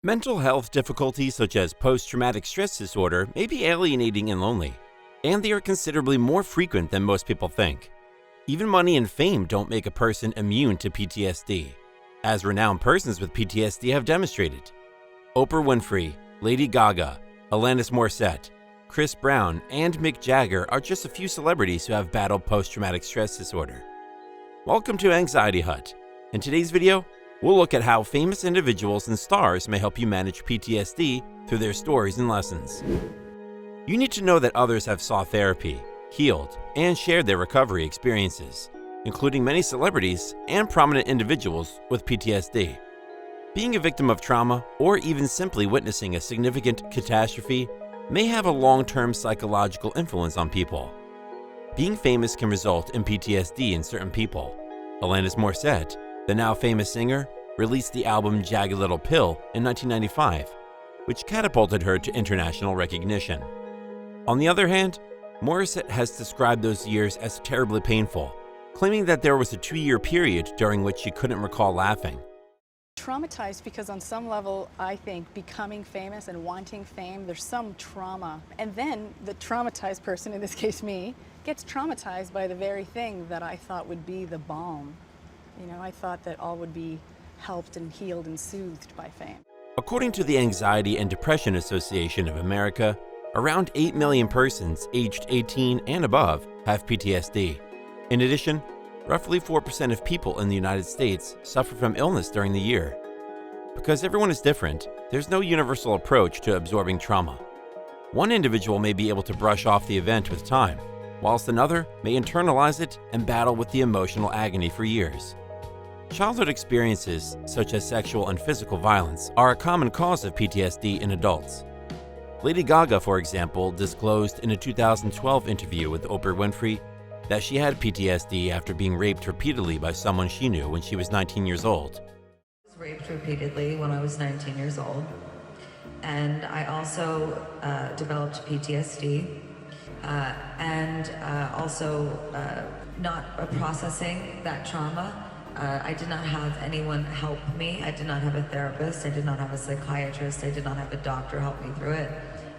Mental health difficulties such as post-traumatic stress disorder may be alienating and lonely, and they are considerably more frequent than most people think. Even money and fame don't make a person immune to PTSD, as renowned persons with PTSD have demonstrated. Oprah Winfrey, Lady Gaga, Alanis Morrisette, Chris Brown, and Mick Jagger are just a few celebrities who have battled post-traumatic stress disorder. Welcome to Anxiety Hut. In today's video, we'll look at how famous individuals and stars may help you manage PTSD through their stories and lessons. You need to know that others have sought therapy, healed, and shared their recovery experiences, including many celebrities and prominent individuals with PTSD. Being a victim of trauma, or even simply witnessing a significant catastrophe, may have a long-term psychological influence on people. Being famous can result in PTSD in certain people. Alanis Morrisette, the now famous singer, released the album Jagged Little Pill in 1995, which catapulted her to international recognition. On the other hand, Morissette has described those years as terribly painful, claiming that there was a 2-year period during which she couldn't recall laughing. Traumatized because on some level, I think becoming famous and wanting fame, there's some trauma. And then the traumatized person, in this case me, gets traumatized by the very thing that I thought would be the balm. You know, I thought that all would be helped and healed and soothed by fame. According to the Anxiety and Depression Association of America, around 8 million persons aged 18 and above have PTSD. In addition, roughly 4% of people in the United States suffer from illness during the year. Because everyone is different, there's no universal approach to absorbing trauma. One individual may be able to brush off the event with time, whilst another may internalize it and battle with the emotional agony for years. Childhood experiences, such as sexual and physical violence, are a common cause of PTSD in adults. Lady Gaga, for example, disclosed in a 2012 interview with Oprah Winfrey that she had PTSD after being raped repeatedly by someone she knew when she was 19 years old. I was raped repeatedly when I was 19 years old, and I also developed PTSD, and also not processing that trauma. I did not have anyone help me. I did not have a therapist. I did not have a psychiatrist. I did not have a doctor help me through it.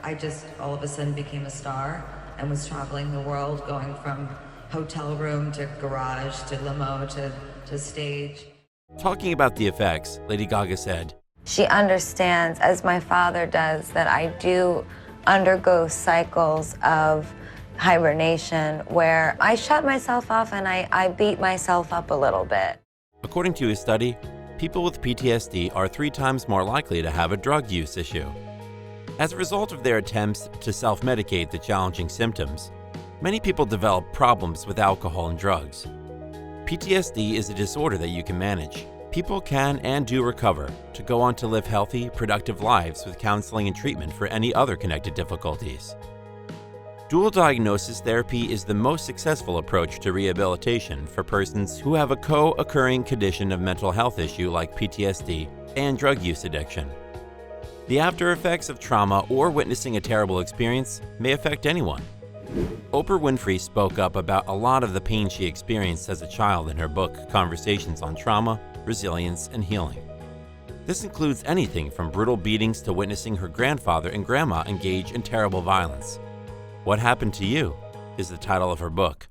I just all of a sudden became a star and was traveling the world, going from hotel room to garage to limo to stage. Talking about the effects, Lady Gaga said, "She understands, as my father does, that I do undergo cycles of hibernation where I shut myself off and I beat myself up a little bit." According to a study, people with PTSD are 3 times more likely to have a drug use issue. As a result of their attempts to self-medicate the challenging symptoms, many people develop problems with alcohol and drugs. PTSD is a disorder that you can manage. People can and do recover to go on to live healthy, productive lives with counseling and treatment for any other connected difficulties. Dual diagnosis therapy is the most successful approach to rehabilitation for persons who have a co-occurring condition of mental health issue like PTSD and drug use addiction. The after effects of trauma or witnessing a terrible experience may affect anyone. Oprah Winfrey spoke up about a lot of the pain she experienced as a child in her book, Conversations on Trauma, Resilience, and Healing. This includes anything from brutal beatings to witnessing her grandfather and grandma engage in terrible violence. What Happened to You is the title of her book.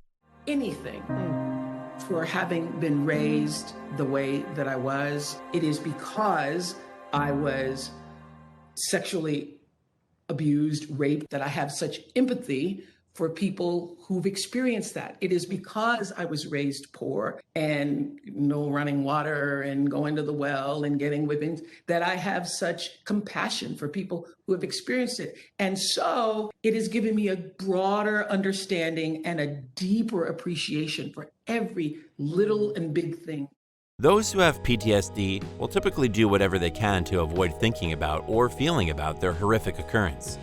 Anything for having been raised the way that I was. It is because I was sexually abused, raped, that I have such empathy for people who've experienced that. It is because I was raised poor and no running water and going to the well and getting whippings that I have such compassion for people who have experienced it. And so it has given me a broader understanding and a deeper appreciation for every little and big thing. Those who have PTSD will typically do whatever they can to avoid thinking about or feeling about their horrific occurrence.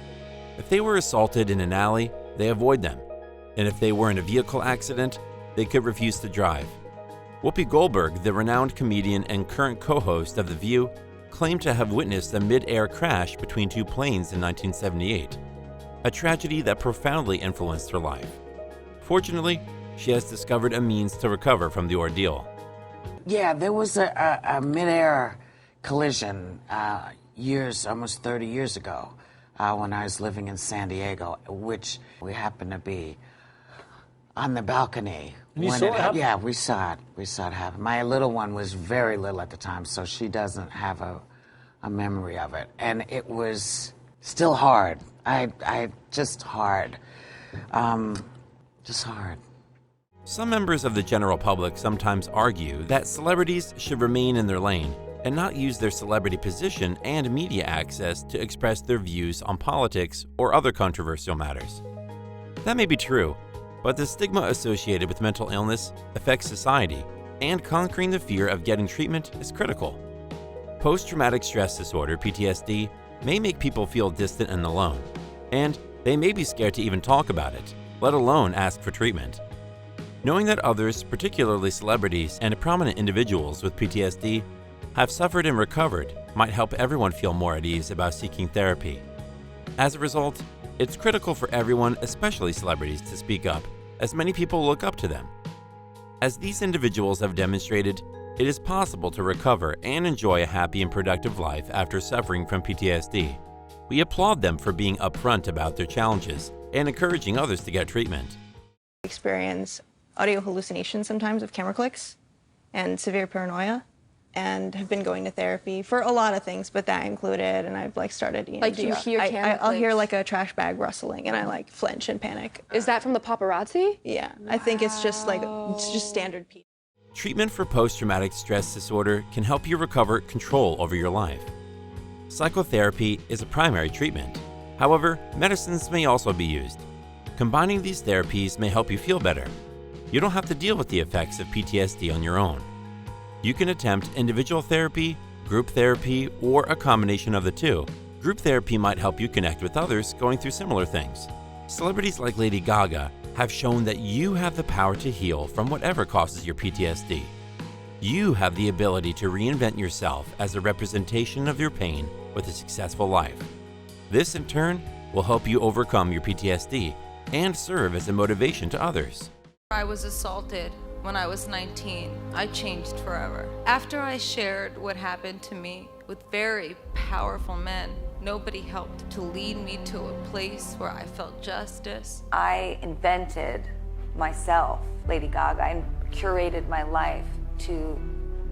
If they were assaulted in an alley, they avoid them. And if they were in a vehicle accident, they could refuse to drive. Whoopi Goldberg, the renowned comedian and current co-host of The View, claimed to have witnessed a mid-air crash between 2 planes in 1978, a tragedy that profoundly influenced her life. Fortunately, she has discovered a means to recover from the ordeal. Yeah, there was a mid-air collision. years, almost 30 years ago, when I was living in San Diego, which we happened to be on the balcony. And you saw it happen? Yeah, we saw it. We saw it happen. My little one was very little at the time, so she doesn't have a memory of it. And it was still hard. Just hard. Just hard. Some members of the general public sometimes argue that celebrities should remain in their lane and not use their celebrity position and media access to express their views on politics or other controversial matters. That may be true, but the stigma associated with mental illness affects society, and conquering the fear of getting treatment is critical. Post-traumatic stress disorder, PTSD, may make people feel distant and alone, and they may be scared to even talk about it, let alone ask for treatment. Knowing that others, particularly celebrities and prominent individuals with PTSD, have suffered and recovered might help everyone feel more at ease about seeking therapy. As a result, it's critical for everyone, especially celebrities, to speak up, as many people look up to them. As these individuals have demonstrated, it is possible to recover and enjoy a happy and productive life after suffering from PTSD. We applaud them for being upfront about their challenges and encouraging others to get treatment. Experience audio hallucinations sometimes of camera clicks and severe paranoia, and have been going to therapy for a lot of things, but that included, and I've started EMDR. Like you hear camera I'll hear clicks? like a trash bag rustling and I flinch and panic. Is that from the paparazzi? Yeah, I think it's just standard people. Treatment for post-traumatic stress disorder can help you recover control over your life. Psychotherapy is a primary treatment. However, medicines may also be used. Combining these therapies may help you feel better. You don't have to deal with the effects of PTSD on your own. You can attempt individual therapy, group therapy, or a combination of the two. Group therapy might help you connect with others going through similar things. Celebrities like Lady Gaga have shown that you have the power to heal from whatever causes your PTSD. You have the ability to reinvent yourself as a representation of your pain with a successful life. This, in turn, will help you overcome your PTSD and serve as a motivation to others. I was assaulted when I was 19. I changed forever. After I shared what happened to me with very powerful men, nobody helped to lead me to a place where I felt justice. I invented myself, Lady Gaga, and curated my life to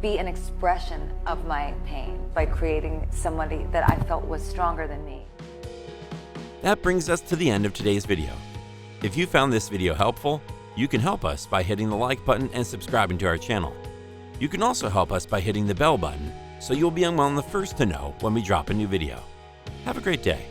be an expression of my pain by creating somebody that I felt was stronger than me. That brings us to the end of today's video. If you found this video helpful, you can help us by hitting the like button and subscribing to our channel. You can also help us by hitting the bell button so you'll be among the first to know when we drop a new video. Have a great day.